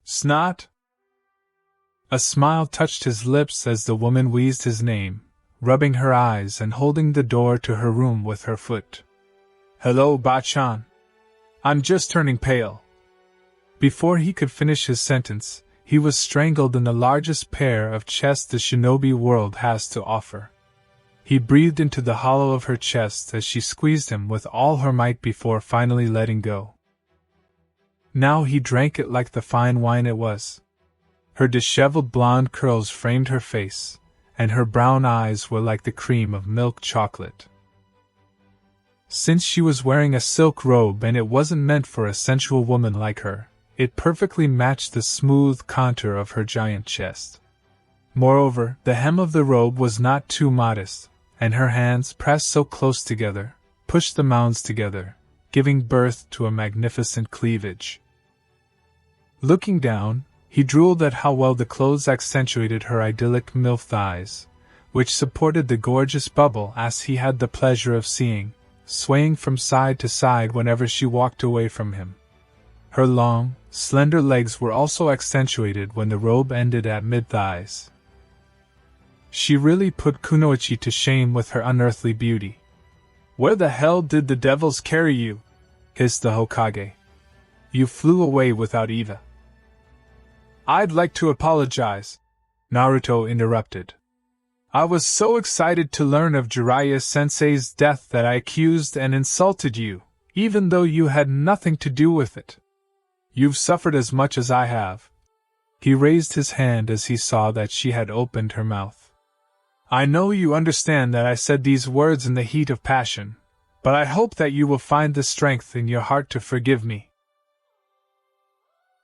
Snot? A smile touched his lips as the woman wheezed his name, rubbing her eyes and holding the door to her room with her foot. Hello, Bachan. I'm just turning pale. Before he could finish his sentence, he was strangled in the largest pair of chests the shinobi world has to offer. He breathed into the hollow of her chest as she squeezed him with all her might before finally letting go. Now he drank it like the fine wine it was. Her disheveled blonde curls framed her face, and her brown eyes were like the cream of milk chocolate. Since she was wearing a silk robe and it wasn't meant for a sensual woman like her, it perfectly matched the smooth contour of her giant chest. Moreover, the hem of the robe was not too modest, and her hands, pressed so close together, pushed the mounds together, giving birth to a magnificent cleavage. Looking down, he drooled at how well the clothes accentuated her idyllic MILF thighs, which supported the gorgeous bubble as he had the pleasure of seeing, swaying from side to side whenever she walked away from him. Her long, slender legs were also accentuated when the robe ended at mid-thighs. She really put Kunoichi to shame with her unearthly beauty. Where the hell did the devils carry you? Hissed the Hokage. You flew away without Eva. I'd like to apologize, Naruto interrupted. I was so excited to learn of Jiraiya-sensei's death that I accused and insulted you, even though you had nothing to do with it. You've suffered as much as I have. He raised his hand as he saw that she had opened her mouth. I know you understand that I said these words in the heat of passion, but I hope that you will find the strength in your heart to forgive me.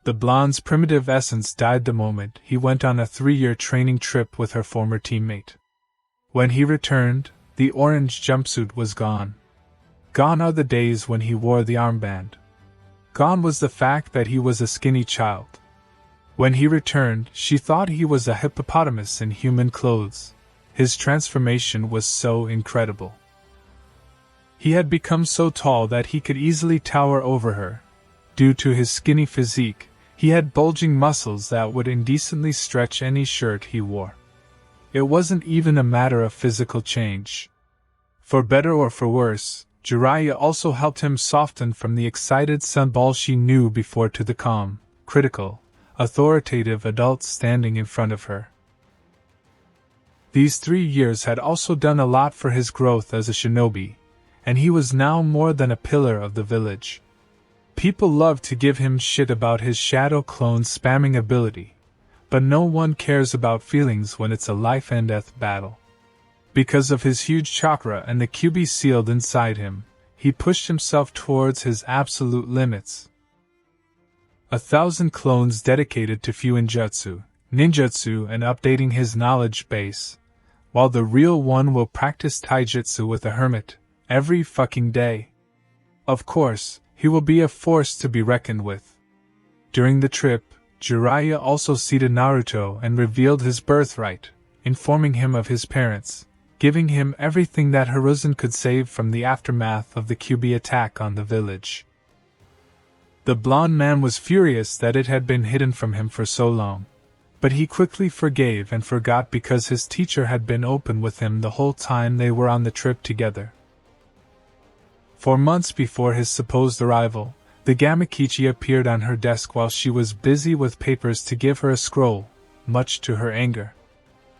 The blonde's primitive essence died the moment he went on a 3-year training trip with her former teammate. When he returned, the orange jumpsuit was gone. Gone are the days when he wore the armband. Gone was the fact that he was a skinny child. When he returned, she thought he was a hippopotamus in human clothes. His transformation was so incredible. He had become so tall that he could easily tower over her. Due to his skinny physique, he had bulging muscles that would indecently stretch any shirt he wore. It wasn't even a matter of physical change. For better or for worse, Jiraiya also helped him soften from the excited sunball she knew before to the calm, critical, authoritative adult standing in front of her. These 3 years had also done a lot for his growth as a shinobi, and he was now more than a pillar of the village. People loved to give him shit about his shadow clone spamming ability, but no one cares about feelings when it's a life and death battle. Because of his huge chakra and the QB sealed inside him, he pushed himself towards his absolute limits. 1,000 clones dedicated to Fuinjutsu, ninjutsu and updating his knowledge base, while the real one will practice taijutsu with a hermit, every fucking day. Of course, he will be a force to be reckoned with. During the trip, Jiraiya also seated Naruto and revealed his birthright, informing him of his parents, giving him everything that Hiruzen could save from the aftermath of the QB attack on the village. The blonde man was furious that it had been hidden from him for so long, but he quickly forgave and forgot because his teacher had been open with him the whole time they were on the trip together. For months before his supposed arrival, the Gamakichi appeared on her desk while she was busy with papers to give her a scroll, much to her anger.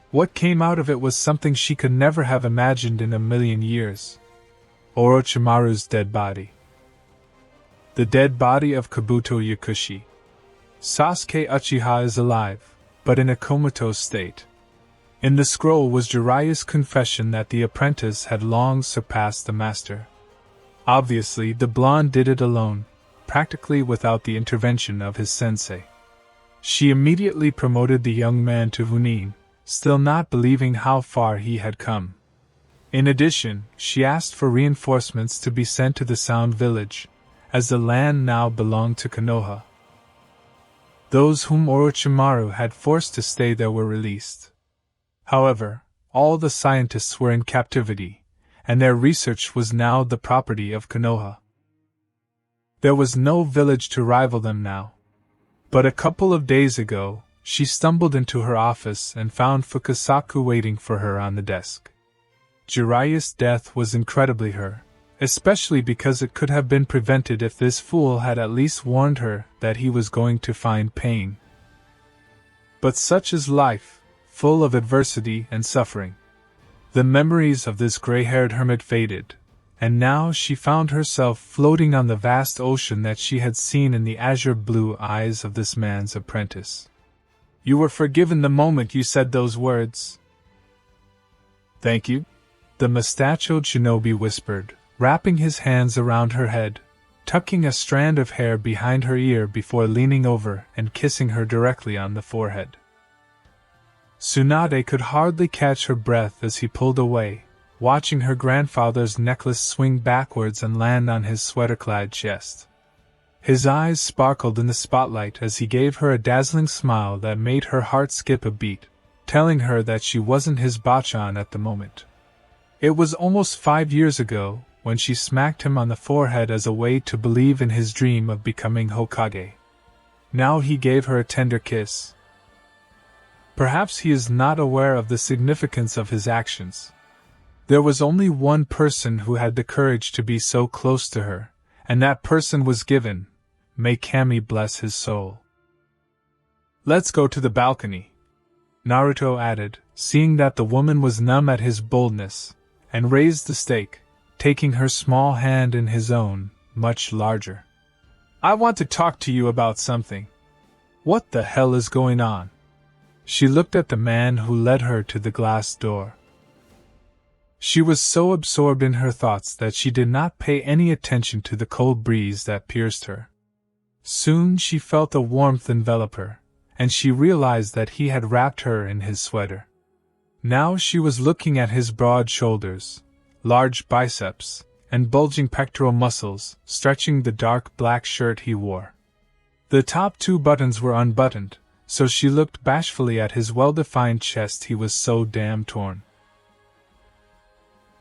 What came out of it was something she could never have imagined in a million years. Orochimaru's dead body. The dead body of Kabuto Yakushi. Sasuke Uchiha is alive, but in a comatose state. In the scroll was Jiraiya's confession that the apprentice had long surpassed the master. Obviously, the blonde did it alone, practically without the intervention of his sensei. She immediately promoted the young man to Hunin, still not believing how far he had come. In addition, she asked for reinforcements to be sent to the Sound Village, as the land now belonged to Konoha. Those whom Orochimaru had forced to stay there were released. However, all the scientists were in captivity, and their research was now the property of Konoha. There was no village to rival them now. But a couple of days ago, she stumbled into her office and found Fukasaku waiting for her on the desk. Jiraiya's death was incredibly her, especially because it could have been prevented if this fool had at least warned her that he was going to find pain. But such is life, full of adversity and suffering. The memories of this gray-haired hermit faded, and now she found herself floating on the vast ocean that she had seen in the azure blue eyes of this man's apprentice. "You were forgiven the moment you said those words." "Thank you," the mustachioed shinobi whispered, wrapping his hands around her head, tucking a strand of hair behind her ear before leaning over and kissing her directly on the forehead. Tsunade could hardly catch her breath as he pulled away, watching her grandfather's necklace swing backwards and land on his sweater-clad chest. His eyes sparkled in the spotlight as he gave her a dazzling smile that made her heart skip a beat, telling her that she wasn't his bachan at the moment. It was almost 5 years ago when she smacked him on the forehead as a way to believe in his dream of becoming Hokage. Now he gave her a tender kiss. Perhaps he is not aware of the significance of his actions. There was only one person who had the courage to be so close to her, and that person was given. May Kami bless his soul. "Let's go to the balcony," Naruto added, seeing that the woman was numb at his boldness, and raised the stake, taking her small hand in his own, much larger. "I want to talk to you about something." "What the hell is going on?" She looked at the man who led her to the glass door. She was so absorbed in her thoughts that she did not pay any attention to the cold breeze that pierced her. Soon she felt a warmth envelop her, and she realized that he had wrapped her in his sweater. Now she was looking at his broad shoulders, large biceps, and bulging pectoral muscles stretching the dark black shirt he wore. The top 2 buttons were unbuttoned, so she looked bashfully at his well-defined chest. He was so damn torn.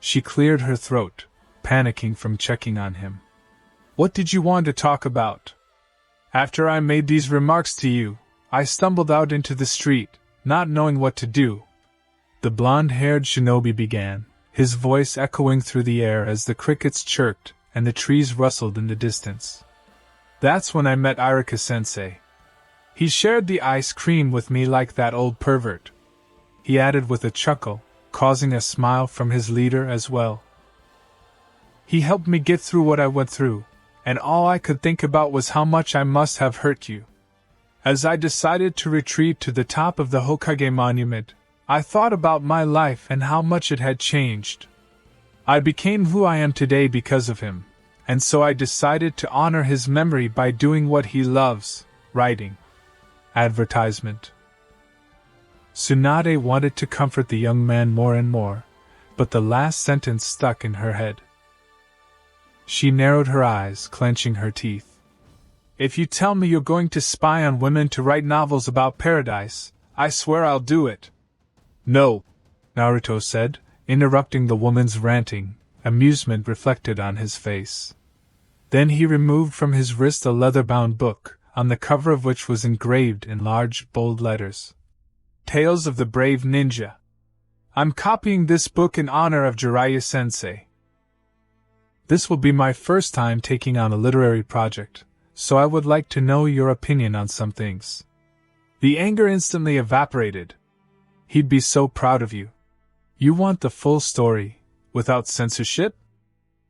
She cleared her throat, panicking from checking on him. "What did you want to talk about?" "After I made these remarks to you, I stumbled out into the street, not knowing what to do," the blonde-haired shinobi began, his voice echoing through the air as the crickets chirped and the trees rustled in the distance. "That's when I met Irika-sensei. He shared the ice cream with me like that old pervert," he added with a chuckle, causing a smile from his leader as well. "He helped me get through what I went through, and all I could think about was how much I must have hurt you. As I decided to retreat to the top of the Hokage monument, I thought about my life and how much it had changed. I became who I am today because of him, and so I decided to honor his memory by doing what he loves, writing." Advertisement. Tsunade wanted to comfort the young man more and more, but the last sentence stuck in her head. She narrowed her eyes, clenching her teeth. "If you tell me you're going to spy on women to write novels about paradise, I swear I'll do it." "No," Naruto said, interrupting the woman's ranting, amusement reflected on his face. Then he removed from his wrist a leather-bound book, on the cover of which was engraved in large, bold letters, "Tales of the Brave Ninja. I'm copying this book in honor of Jiraiya-sensei. This will be my first time taking on a literary project, so I would like to know your opinion on some things." The anger instantly evaporated. He'd be so proud of you. "You want the full story, without censorship?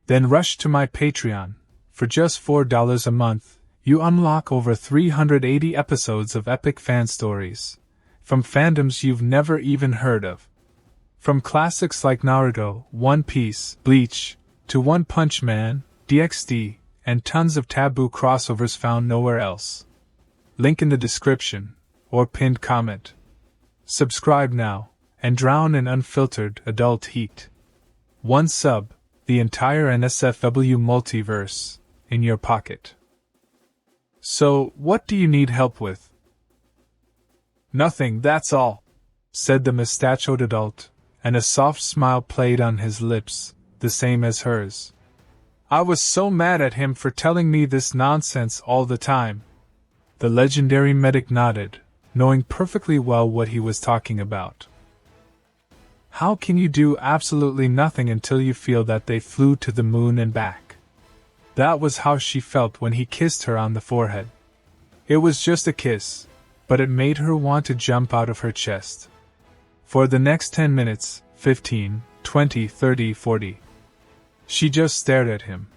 Then rush to my Patreon. For just $4 a month, you unlock over 380 episodes of epic fan stories, from fandoms you've never even heard of. From classics like Naruto, One Piece, Bleach, to One Punch Man, DxD, and tons of taboo crossovers found nowhere else. Link in the description, or pinned comment. Subscribe now, and drown in unfiltered adult heat. One sub, the entire NSFW multiverse, in your pocket. So, what do you need help with?" "Nothing, that's all," said the mustachioed adult, and a soft smile played on his lips, the same as hers. "I was so mad at him for telling me this nonsense all the time. The legendary medic nodded, knowing perfectly well what he was talking about. How can you do absolutely nothing until you feel that they flew to the moon and back? That was how she felt when he kissed her on the forehead. It was just a kiss, but it made her want to jump out of her chest. For the next 10 minutes, 15, 20, 30, 40. She just stared at him,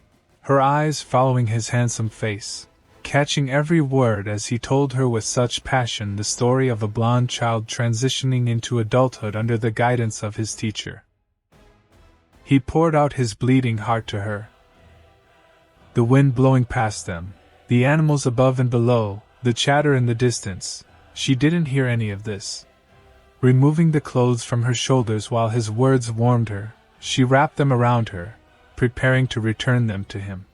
her eyes following his handsome face, catching every word as he told her with such passion the story of a blonde child transitioning into adulthood under the guidance of his teacher. He poured out his bleeding heart to her. The wind blowing past them, the animals above and below, the chatter in the distance, she didn't hear any of this. Removing the clothes from her shoulders while his words warmed her, she wrapped them around her, preparing to return them to him.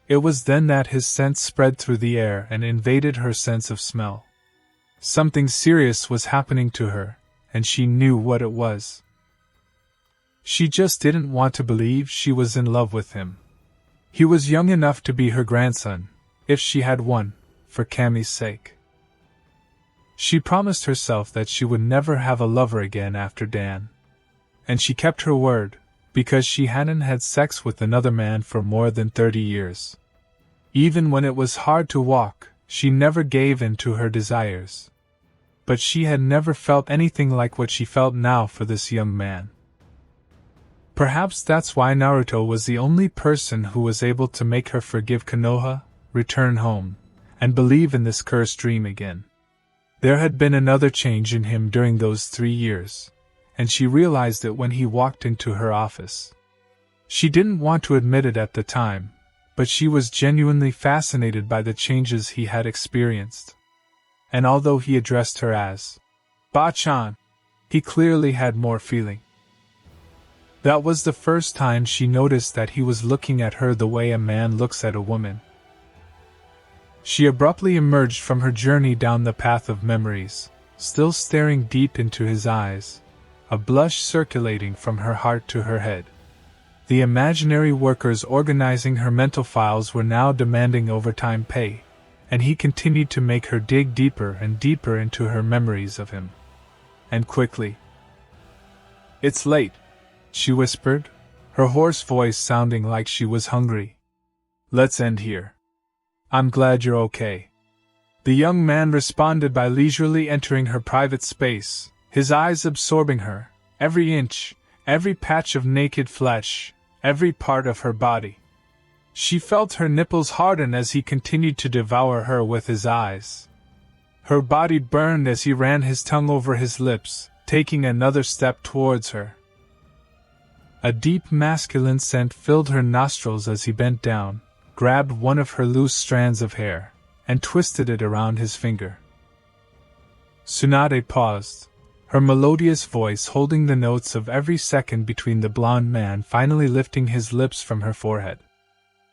It was then that his scent spread through the air and invaded her sense of smell. Something serious was happening to her, and she knew what it was. She just didn't want to believe she was in love with him. He was young enough to be her grandson, if she had one, for Cammy's sake. She promised herself that she would never have a lover again after Dan. And she kept her word, because she hadn't had sex with another man for more than 30 years. Even when it was hard to walk, she never gave in to her desires. But she had never felt anything like what she felt now for this young man. Perhaps that's why Naruto was the only person who was able to make her forgive Konoha, return home, and believe in this cursed dream again. There had been another change in him during those 3 years, and she realized it when he walked into her office. She didn't want to admit it at the time, but she was genuinely fascinated by the changes he had experienced. And although he addressed her as Ba-chan, he clearly had more feeling. That was the first time she noticed that he was looking at her the way a man looks at a woman. She abruptly emerged from her journey down the path of memories, still staring deep into his eyes, a blush circulating from her heart to her head. The imaginary workers organizing her mental files were now demanding overtime pay, and he continued to make her dig deeper and deeper into her memories of him. And quickly. "It's late," she whispered, her hoarse voice sounding like she was hungry. "Let's end here. I'm glad you're okay." The young man responded by leisurely entering her private space, his eyes absorbing her, every inch, every patch of naked flesh, every part of her body. She felt her nipples harden as he continued to devour her with his eyes. Her body burned as he ran his tongue over his lips, taking another step towards her. A deep masculine scent filled her nostrils as he bent down, grabbed one of her loose strands of hair, and twisted it around his finger. Tsunade paused, her melodious voice holding the notes of every second between the blonde man finally lifting his lips from her forehead.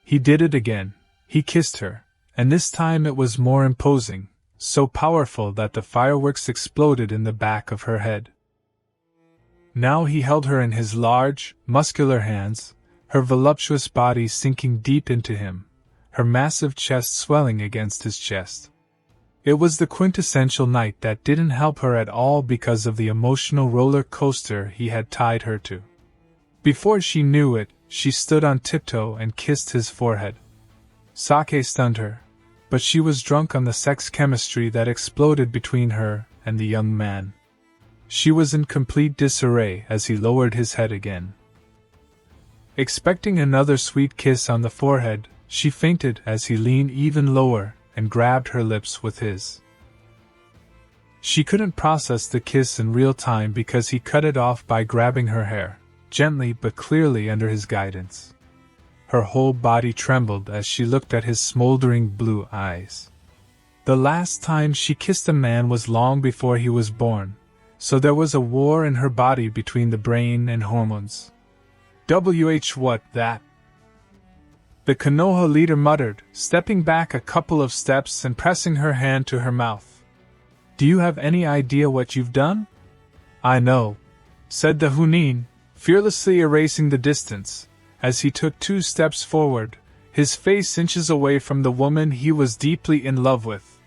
He did it again, he kissed her, and this time it was more imposing, so powerful that the fireworks exploded in the back of her head. Now he held her in his large, muscular hands, her voluptuous body sinking deep into him, her massive chest swelling against his chest. It was the quintessential night that didn't help her at all because of the emotional roller coaster he had tied her to. Before she knew it, she stood on tiptoe and kissed his forehead. Sake stunned her, but she was drunk on the sex chemistry that exploded between her and the young man. She was in complete disarray as he lowered his head again. Expecting another sweet kiss on the forehead, she fainted as he leaned even lower and grabbed her lips with his. She couldn't process the kiss in real time because he cut it off by grabbing her hair, gently but clearly under his guidance. Her whole body trembled as she looked at his smoldering blue eyes. The last time she kissed a man was long before he was born, so there was a war in her body between the brain and hormones. What that? The Konoha leader muttered, stepping back a couple of steps and pressing her hand to her mouth. "Do you have any idea what you've done?" "I know," said the Hunin, fearlessly erasing the distance, as he took 2 steps forward, his face inches away from the woman he was deeply in love with.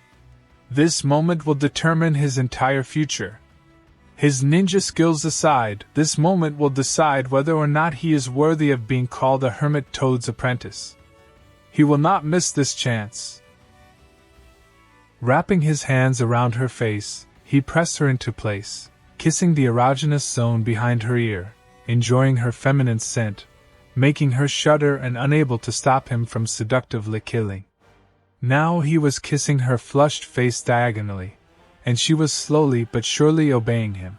This moment will determine his entire future. His ninja skills aside, this moment will decide whether or not he is worthy of being called a hermit toad's apprentice. He will not miss this chance. Wrapping his hands around her face, he pressed her into place, kissing the erogenous zone behind her ear, enjoying her feminine scent, making her shudder and unable to stop him from seductively killing. Now he was kissing her flushed face diagonally, and she was slowly but surely obeying him.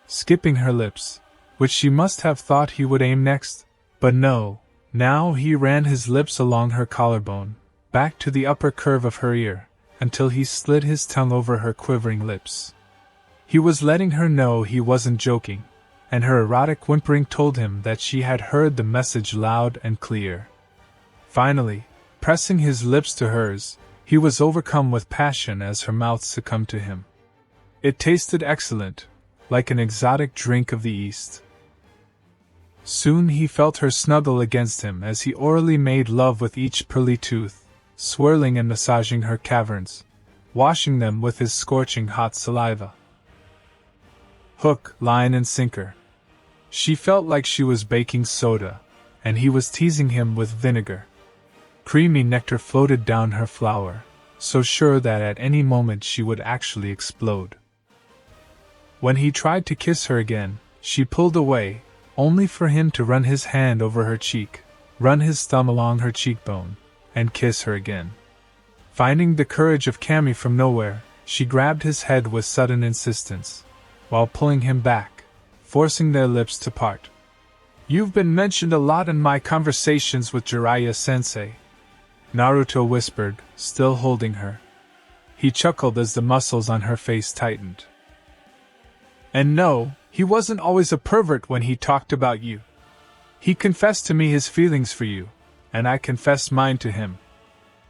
Skipping her lips, which she must have thought he would aim next, but no, now he ran his lips along her collarbone, back to the upper curve of her ear, until he slid his tongue over her quivering lips. He was letting her know he wasn't joking, and her erotic whimpering told him that she had heard the message loud and clear. Finally, pressing his lips to hers, he was overcome with passion as her mouth succumbed to him. It tasted excellent, like an exotic drink of the East. Soon he felt her snuggle against him as he orally made love with each pearly tooth, swirling and massaging her caverns, washing them with his scorching hot saliva. Hook, line and sinker. She felt like she was baking soda, and he was teasing him with vinegar. Creamy nectar floated down her flower, so sure that at any moment she would actually explode. When he tried to kiss her again, she pulled away, only for him to run his hand over her cheek, run his thumb along her cheekbone, and kiss her again. Finding the courage of Cammy from nowhere, she grabbed his head with sudden insistence, while pulling him back, forcing their lips to part. "You've been mentioned a lot in my conversations with Jiraiya-sensei," Naruto whispered, still holding her. He chuckled as the muscles on her face tightened. "And no, he wasn't always a pervert when he talked about you. He confessed to me his feelings for you, and I confessed mine to him.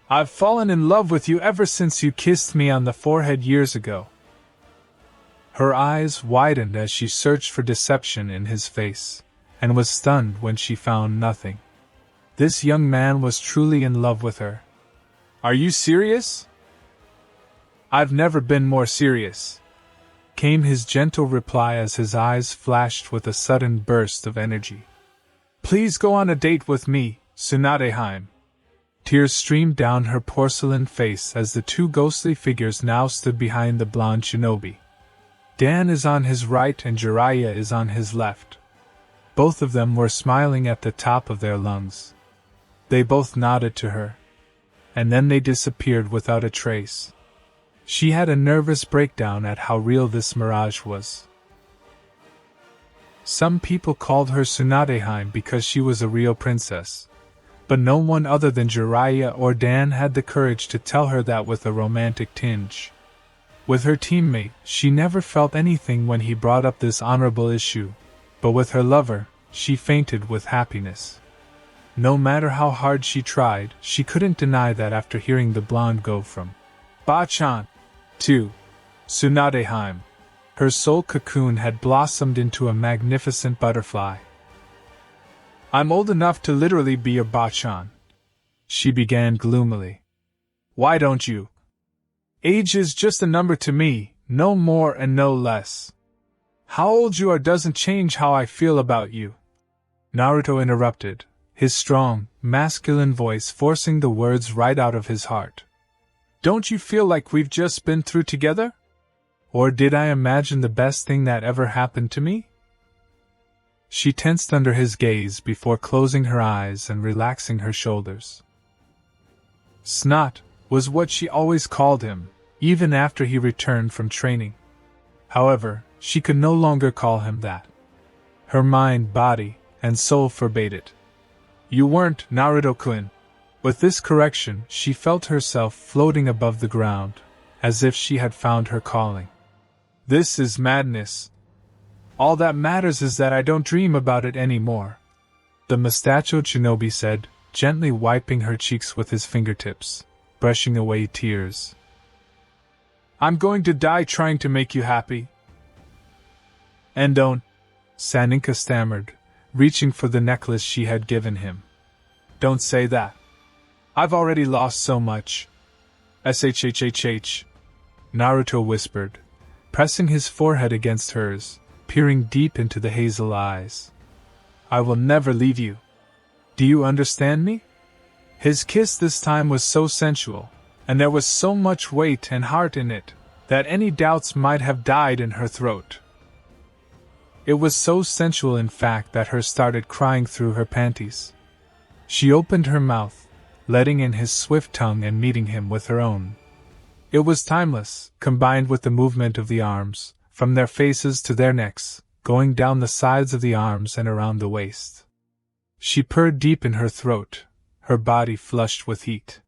I've fallen in love with you ever since you kissed me on the forehead years ago." Her eyes widened as she searched for deception in his face, and was stunned when she found nothing. This young man was truly in love with her. "Are you serious?" "I've never been more serious," came his gentle reply as his eyes flashed with a sudden burst of energy. "Please go on a date with me, Tsunade." Tears streamed down her porcelain face as the two ghostly figures now stood behind the blonde shinobi. Dan is on his right and Jiraiya is on his left. Both of them were smiling at the top of their lungs. They both nodded to her, and then they disappeared without a trace. She had a nervous breakdown at how real this mirage was. Some people called her Tsunade because she was a real princess, but no one other than Jiraiya or Dan had the courage to tell her that with a romantic tinge. With her teammate, she never felt anything when he brought up this honorable issue, but with her lover, she fainted with happiness. No matter how hard she tried, she couldn't deny that after hearing the blonde go from Ba-chan to Tsunade, her soul cocoon had blossomed into a magnificent butterfly. "I'm old enough to literally be a Ba-chan," she began gloomily. "Why don't you? Age is just a number to me, no more and no less. How old you are doesn't change how I feel about you," Naruto interrupted, his strong, masculine voice forcing the words right out of his heart. "Don't you feel like we've just been through together? Or did I imagine the best thing that ever happened to me?" She tensed under his gaze before closing her eyes and relaxing her shoulders. Snot was what she always called him, even after he returned from training. However, she could no longer call him that. Her mind, body, and soul forbade it. "You weren't, Naruto-kun." With this correction, she felt herself floating above the ground, as if she had found her calling. "This is madness. All that matters is that I don't dream about it anymore," the mustachioed shinobi said, gently wiping her cheeks with his fingertips, brushing away tears. "I'm going to die trying to make you happy." "And don't," Saninka stammered, reaching for the necklace she had given him. "Don't say that. I've already lost so much. SHHHH, Naruto whispered, pressing his forehead against hers, peering deep into the hazel eyes. I will never leave you. Do you understand me? His kiss this time was so sensual, and there was so much weight and heart in it, that any doubts might have died in her throat. It was so sensual in fact that her started crying through her panties. She opened her mouth, letting in his swift tongue and meeting him with her own. It was timeless, combined with the movement of the arms, from their faces to their necks, going down the sides of the arms and around the waist. She purred deep in her throat, her body flushed with heat.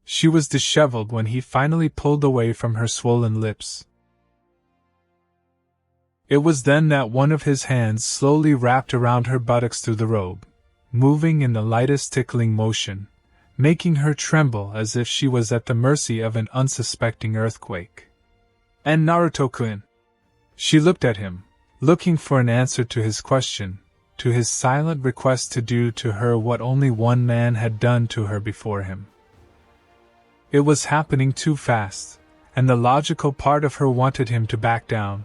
She was disheveled when he finally pulled away from her swollen lips. It was then that one of his hands slowly wrapped around her buttocks through the robe, moving in the lightest tickling motion, making her tremble as if she was at the mercy of an unsuspecting earthquake. And Naruto-kun. She looked at him, looking for an answer to his question, to his silent request to do to her what only one man had done to her before him. It was happening too fast, and the logical part of her wanted him to back down,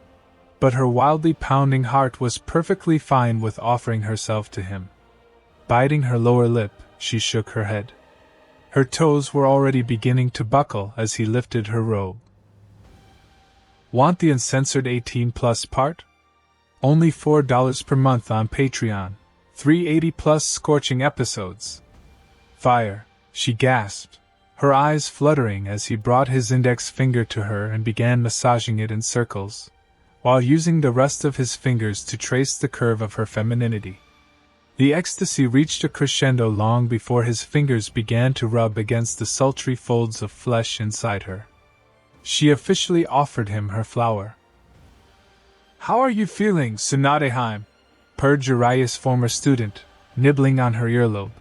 but her wildly pounding heart was perfectly fine with offering herself to him. Biting her lower lip, she shook her head. Her toes were already beginning to buckle as he lifted her robe. Want the uncensored 18+ part? Only $4 per month on Patreon. 380+ scorching episodes. Fire, she gasped, her eyes fluttering as he brought his index finger to her and began massaging it in circles, while using the rest of his fingers to trace the curve of her femininity. The ecstasy reached a crescendo long before his fingers began to rub against the sultry folds of flesh inside her. She officially offered him her flower. How are you feeling, Tsunade? Purred Jiraiya's former student, nibbling on her earlobe,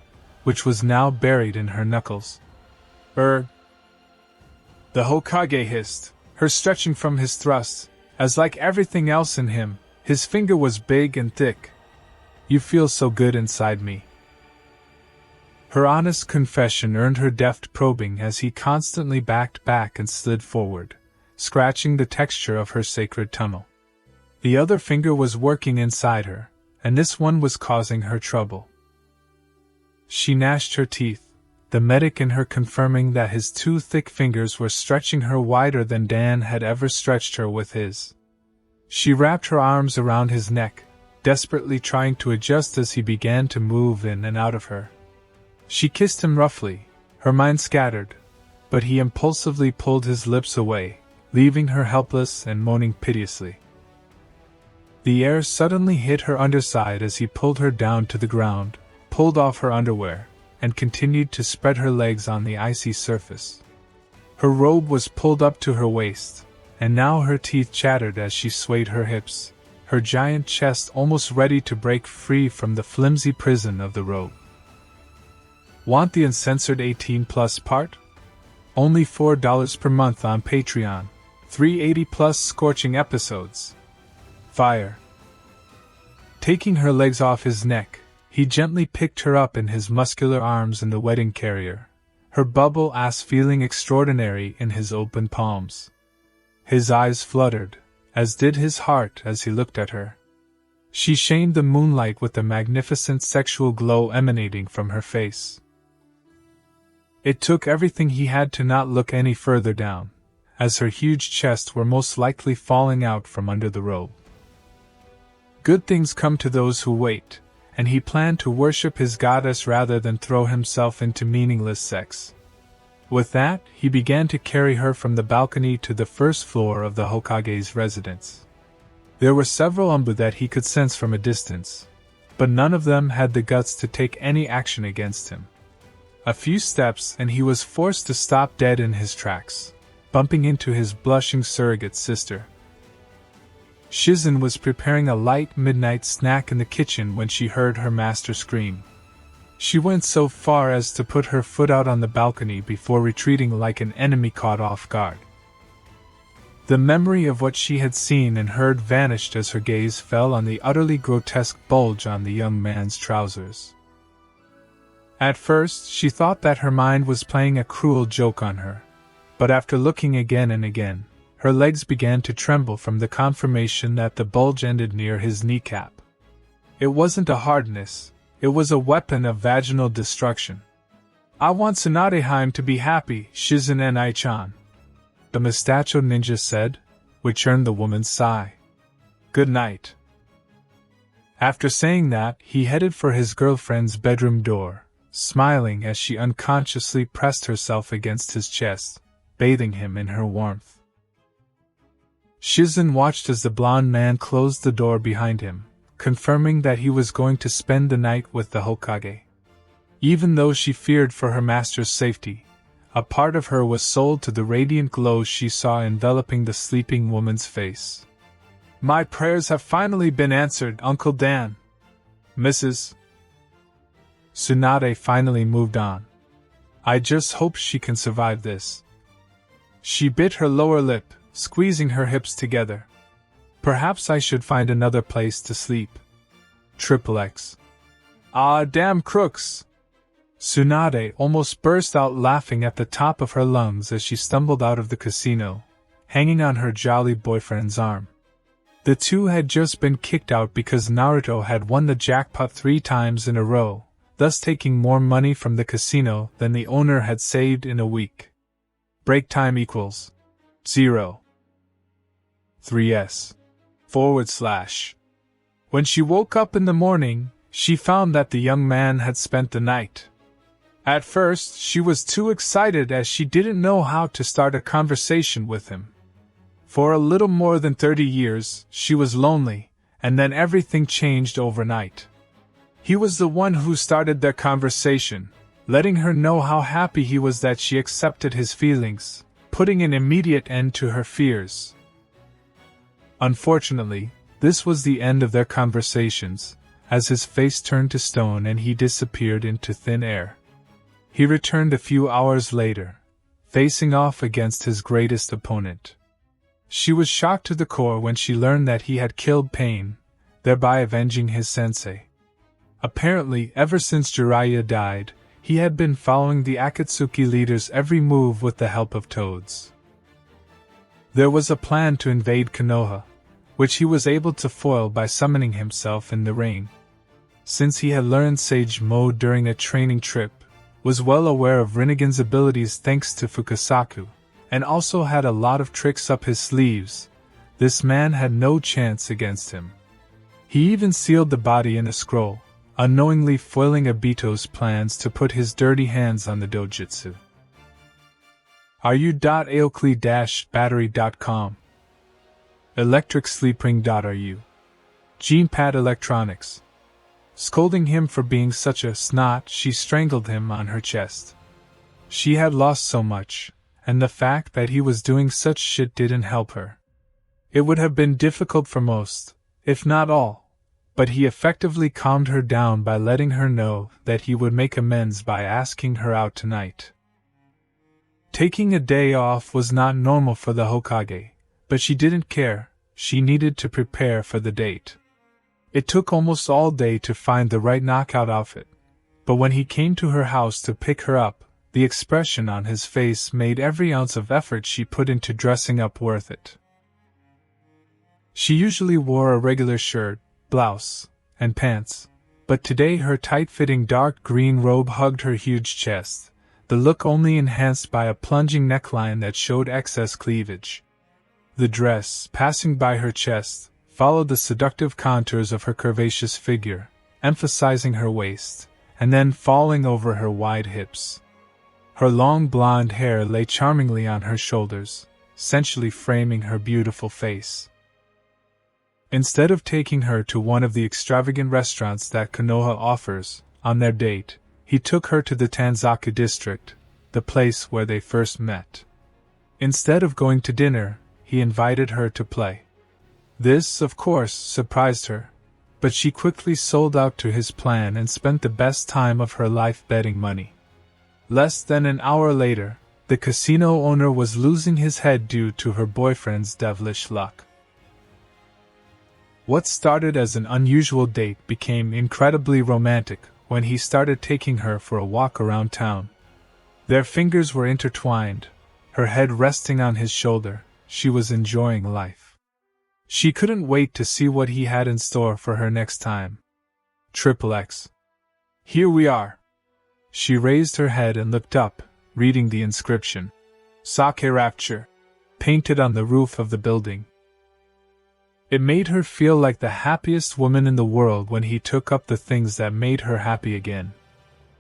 which was now buried in her knuckles. The Hokage hissed, her stretching from his thrust, as like everything else in him, his finger was big and thick. You feel so good inside me. Her honest confession earned her deft probing as he constantly backed back and slid forward, scratching the texture of her sacred tunnel. The other finger was working inside her, and this one was causing her trouble. She gnashed her teeth, the medic in her confirming that his two thick fingers were stretching her wider than Dan had ever stretched her with his. She wrapped her arms around his neck, desperately trying to adjust as he began to move in and out of her. She kissed him roughly, her mind scattered, but he impulsively pulled his lips away, leaving her helpless and moaning piteously. The air suddenly hit her underside as he pulled her down to the ground, pulled off her underwear, and continued to spread her legs on the icy surface. Her robe was pulled up to her waist, and now her teeth chattered as she swayed her hips, her giant chest almost ready to break free from the flimsy prison of the robe. Want the uncensored 18+ part? Only $4 per month on Patreon. 380+ scorching episodes. Fire. Taking her legs off his neck, he gently picked her up in his muscular arms in the wedding carrier, her bubble ass feeling extraordinary in his open palms. His eyes fluttered, as did his heart as he looked at her. She shamed the moonlight with the magnificent sexual glow emanating from her face. It took everything he had to not look any further down, as her huge chests were most likely falling out from under the robe. Good things come to those who wait, and he planned to worship his goddess rather than throw himself into meaningless sex. With that, he began to carry her from the balcony to the first floor of the Hokage's residence. There were several Umbu that he could sense from a distance, but none of them had the guts to take any action against him. A few steps and he was forced to stop dead in his tracks, bumping into his blushing surrogate sister. Shizen was preparing a light midnight snack in the kitchen when she heard her master scream. She went so far as to put her foot out on the balcony before retreating like an enemy caught off guard. The memory of what she had seen and heard vanished as her gaze fell on the utterly grotesque bulge on the young man's trousers. At first, she thought that her mind was playing a cruel joke on her, but after looking again and again, her legs began to tremble from the confirmation that the bulge ended near his kneecap. It wasn't a hardness, it was a weapon of vaginal destruction. I want Tsunade to be happy, Shizen and I-chan, the mustachioed ninja said, which earned the woman's sigh. Good night. After saying that, he headed for his girlfriend's bedroom door, smiling as she unconsciously pressed herself against his chest, bathing him in her warmth. Shizen watched as the blonde man closed the door behind him, confirming that he was going to spend the night with the Hokage. Even though she feared for her master's safety, a part of her was sold to the radiant glow she saw enveloping the sleeping woman's face. My prayers have finally been answered, Uncle Dan. Mrs. Tsunade finally moved on. I just hope she can survive this. She bit her lower lip, squeezing her hips together. Perhaps I should find another place to sleep. XXX. Ah, damn crooks! Tsunade almost burst out laughing at the top of her lungs as she stumbled out of the casino, hanging on her jolly boyfriend's arm. The two had just been kicked out because Naruto had won the jackpot 3 times in a row, thus taking more money from the casino than the owner had saved in a week. Break time equals 0. 3s. /. When she woke up in the morning, she found that the young man had spent the night. At first, she was too excited as she didn't know how to start a conversation with him. For a little more than 30 years, she was lonely, and then everything changed overnight. He was the one who started their conversation, letting her know how happy he was that she accepted his feelings, putting an immediate end to her fears. Unfortunately, this was the end of their conversations, as his face turned to stone and he disappeared into thin air. He returned a few hours later, facing off against his greatest opponent. She was shocked to the core when she learned that he had killed Pain, thereby avenging his sensei. Apparently, ever since Jiraiya died, he had been following the Akatsuki leader's every move with the help of toads. There was a plan to invade Konoha, which he was able to foil by summoning himself in the rain. Since he had learned Sage Mode during a training trip, was well aware of Rinnegan's abilities thanks to Fukasaku, and also had a lot of tricks up his sleeves, this man had no chance against him. He even sealed the body in a scroll, unknowingly foiling Obito's plans to put his dirty hands on the dojutsu. Aokli-battery.com electricsleepring.ru Genepad Electronics. Scolding him for being such a snot, she strangled him on her chest. She had lost so much, and the fact that he was doing such shit didn't help her. It would have been difficult for most, if not all, but he effectively calmed her down by letting her know that he would make amends by asking her out tonight. Taking a day off was not normal for the Hokage, but she didn't care, she needed to prepare for the date. It took almost all day to find the right knockout outfit, but when he came to her house to pick her up, the expression on his face made every ounce of effort she put into dressing up worth it. She usually wore a regular shirt, blouse, and pants, but today her tight-fitting dark green robe hugged her huge chest, the look only enhanced by a plunging neckline that showed excess cleavage. The dress, passing by her chest, followed the seductive contours of her curvaceous figure, emphasizing her waist, and then falling over her wide hips. Her long blonde hair lay charmingly on her shoulders, sensually framing her beautiful face. Instead of taking her to one of the extravagant restaurants that Konoha offers, on their date, he took her to the Tanzaka district, the place where they first met. Instead of going to dinner, he invited her to play. This, of course, surprised her, but she quickly sold out to his plan and spent the best time of her life betting money. Less than an hour later, the casino owner was losing his head due to her boyfriend's devilish luck. What started as an unusual date became incredibly romantic when he started taking her for a walk around town. Their fingers were intertwined, her head resting on his shoulder. She was enjoying life. She couldn't wait to see what he had in store for her next time. XXX. Here we are. She raised her head and looked up, reading the inscription. Sake Rapture, painted on the roof of the building. It made her feel like the happiest woman in the world when he took up the things that made her happy again.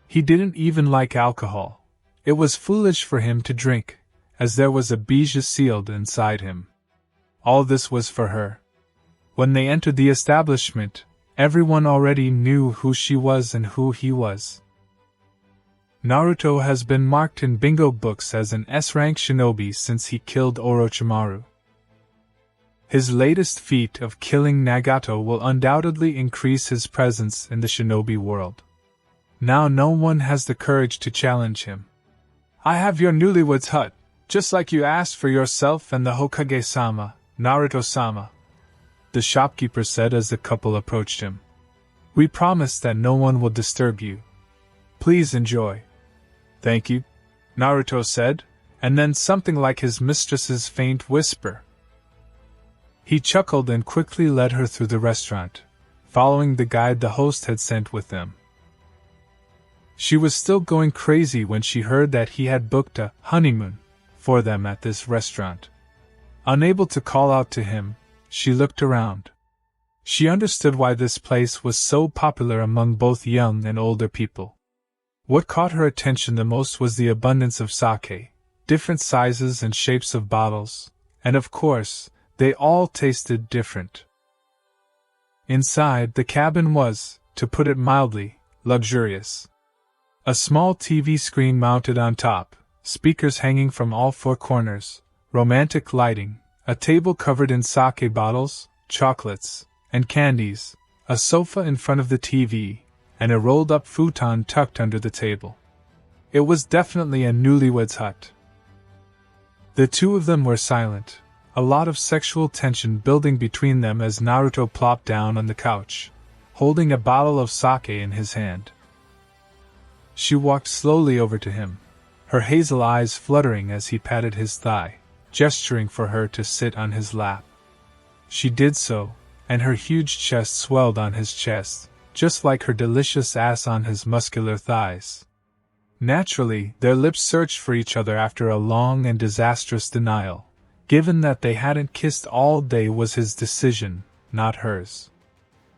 He didn't even like alcohol. It was foolish for him to drink, as there was a bijou sealed inside him. All this was for her. When they entered the establishment, everyone already knew who she was and who he was. Naruto has been marked in bingo books as an S-rank shinobi since he killed Orochimaru. His latest feat of killing Nagato will undoubtedly increase his presence in the shinobi world. Now no one has the courage to challenge him. I have your newlywed's hut, just like you asked for yourself and the Hokage-sama, Naruto-sama, the shopkeeper said as the couple approached him. We promise that no one will disturb you. Please enjoy. Thank you, Naruto said, and then something like his mistress's faint whisper. He chuckled and quickly led her through the restaurant, following the guide the host had sent with them. She was still going crazy when she heard that he had booked a honeymoon for them at this restaurant. Unable to call out to him, she looked around. She understood why this place was so popular among both young and older people. What caught her attention the most was the abundance of sake, different sizes and shapes of bottles, and of course, they all tasted different. Inside, the cabin was, to put it mildly, luxurious. A small TV screen mounted on top, speakers hanging from all four corners, romantic lighting, a table covered in sake bottles, chocolates, and candies, a sofa in front of the TV, and a rolled-up futon tucked under the table. It was definitely a newlywed's hut. The two of them were silent, a lot of sexual tension building between them as Naruto plopped down on the couch, holding a bottle of sake in his hand. She walked slowly over to him, her hazel eyes fluttering as he patted his thigh, gesturing for her to sit on his lap. She did so, and her huge chest swelled on his chest, just like her delicious ass on his muscular thighs. Naturally, their lips searched for each other after a long and disastrous denial. Given that they hadn't kissed all day was his decision, not hers.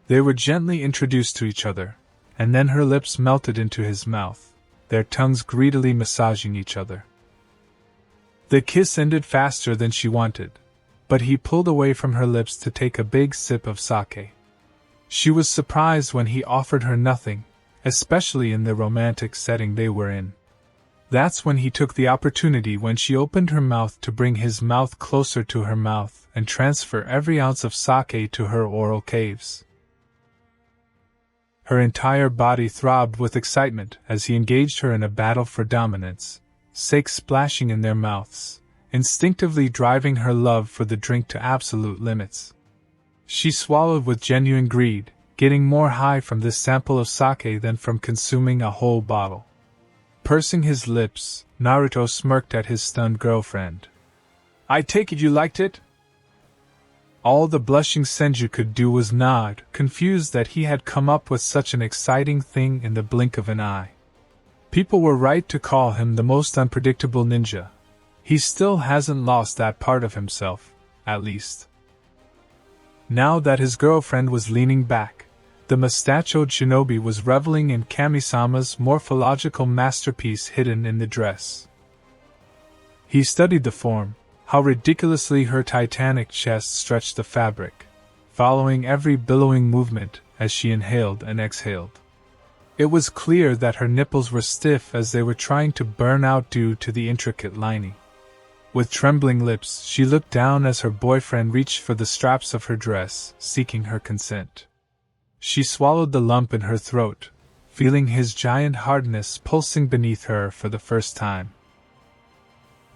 They were gently introduced to each other, and then her lips melted into his mouth, their tongues greedily massaging each other. The kiss ended faster than she wanted, but he pulled away from her lips to take a big sip of sake. She was surprised when he offered her nothing, especially in the romantic setting they were in. That's when he took the opportunity when she opened her mouth to bring his mouth closer to her mouth and transfer every ounce of sake to her oral caves. Her entire body throbbed with excitement as he engaged her in a battle for dominance, sake splashing in their mouths, instinctively driving her love for the drink to absolute limits. She swallowed with genuine greed, getting more high from this sample of sake than from consuming a whole bottle. Pursing his lips, Naruto smirked at his stunned girlfriend. I take it you liked it? All the blushing Senju could do was nod, confused that he had come up with such an exciting thing in the blink of an eye. People were right to call him the most unpredictable ninja. He still hasn't lost that part of himself, at least. Now that his girlfriend was leaning back, the mustachioed shinobi was reveling in Kami-sama's morphological masterpiece hidden in the dress. He studied the form, how ridiculously her titanic chest stretched the fabric, following every billowing movement as she inhaled and exhaled. It was clear that her nipples were stiff as they were trying to burn out due to the intricate lining. With trembling lips, she looked down as her boyfriend reached for the straps of her dress, seeking her consent. She swallowed the lump in her throat, feeling his giant hardness pulsing beneath her for the first time.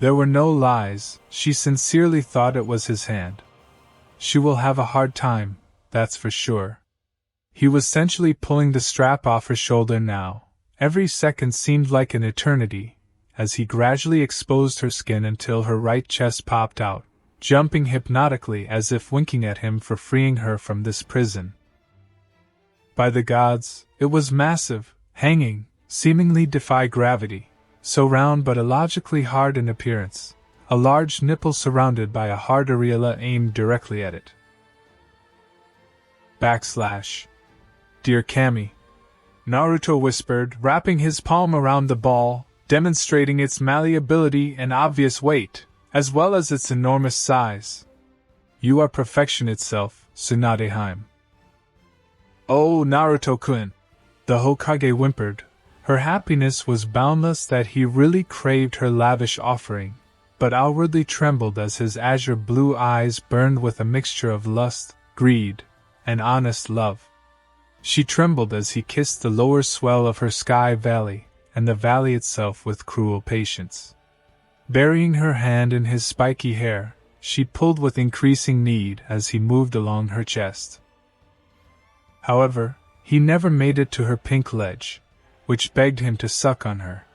There were no lies, she sincerely thought it was his hand. She will have a hard time, that's for sure. He was sensually pulling the strap off her shoulder now. Every second seemed like an eternity, as he gradually exposed her skin until her right chest popped out, jumping hypnotically as if winking at him for freeing her from this prison. By the gods, it was massive, hanging, seemingly defy gravity, so round but illogically hard in appearance, a large nipple surrounded by a hard areola aimed directly at it. Dear Kami, Naruto whispered, wrapping his palm around the ball, demonstrating its malleability and obvious weight, as well as its enormous size. You are perfection itself, Tsunade. Oh, Naruto-kun, the Hokage whimpered. Her happiness was boundless that he really craved her lavish offering, but outwardly trembled as his azure blue eyes burned with a mixture of lust, greed, and honest love. She trembled as he kissed the lower swell of her sky valley, and the valley itself with cruel patience. Burying her hand in his spiky hair, she pulled with increasing need as he moved along her chest. However, he never made it to her pink ledge, which begged him to suck on her.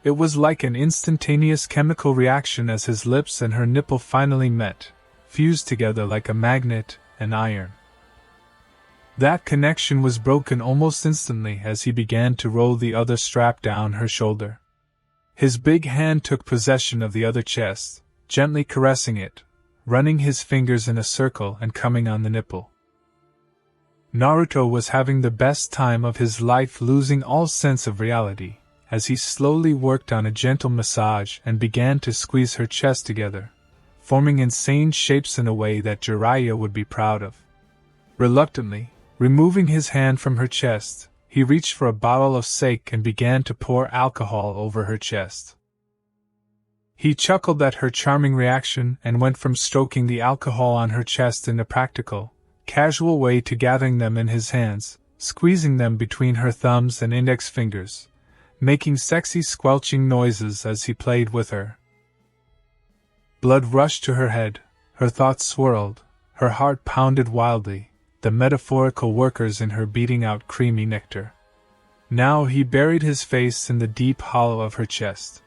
It was like an instantaneous chemical reaction as his lips and her nipple finally met, fused together like a magnet and iron. That connection was broken almost instantly as he began to roll the other strap down her shoulder. His big hand took possession of the other chest, gently caressing it, running his fingers in a circle and coming on the nipple. Naruto was having the best time of his life, losing all sense of reality, as he slowly worked on a gentle massage and began to squeeze her chest together, forming insane shapes in a way that Jiraiya would be proud of. Reluctantly, removing his hand from her chest, he reached for a bottle of sake and began to pour alcohol over her chest. He chuckled at her charming reaction and went from stroking the alcohol on her chest in a practical, casual way to gathering them in his hands, squeezing them between her thumbs and index fingers, making sexy squelching noises as he played with her. Blood rushed to her head, her thoughts swirled, her heart pounded wildly, the metaphorical workers in her beating out creamy nectar. Now he buried his face in the deep hollow of her chest.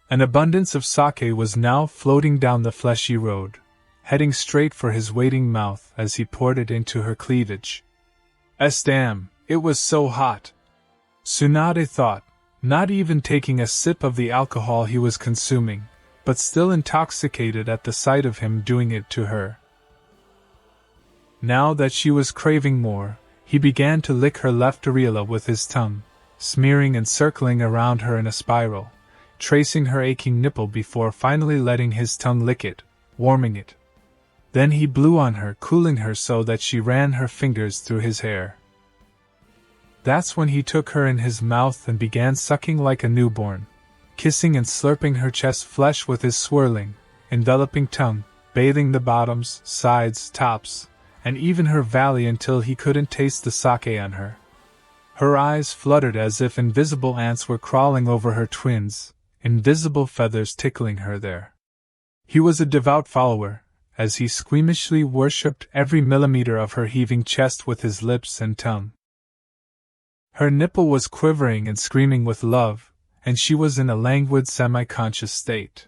An abundance of sake was now floating down the fleshy road, heading straight for his waiting mouth as he poured it into her cleavage. Damn, it was so hot! Tsunade thought, not even taking a sip of the alcohol he was consuming, but still intoxicated at the sight of him doing it to her. Now that she was craving more, he began to lick her left areola with his tongue, smearing and circling around her in a spiral, tracing her aching nipple before finally letting his tongue lick it, warming it. Then he blew on her, cooling her so that she ran her fingers through his hair. That's when he took her in his mouth and began sucking like a newborn, kissing and slurping her chest flesh with his swirling, enveloping tongue, bathing the bottoms, sides, tops, and even her valley until he couldn't taste the sake on her. Her eyes fluttered as if invisible ants were crawling over her twins, invisible feathers tickling her there. He was a devout follower, as he squeamishly worshipped every millimeter of her heaving chest with his lips and tongue. Her nipple was quivering and screaming with love, and she was in a languid semi-conscious state.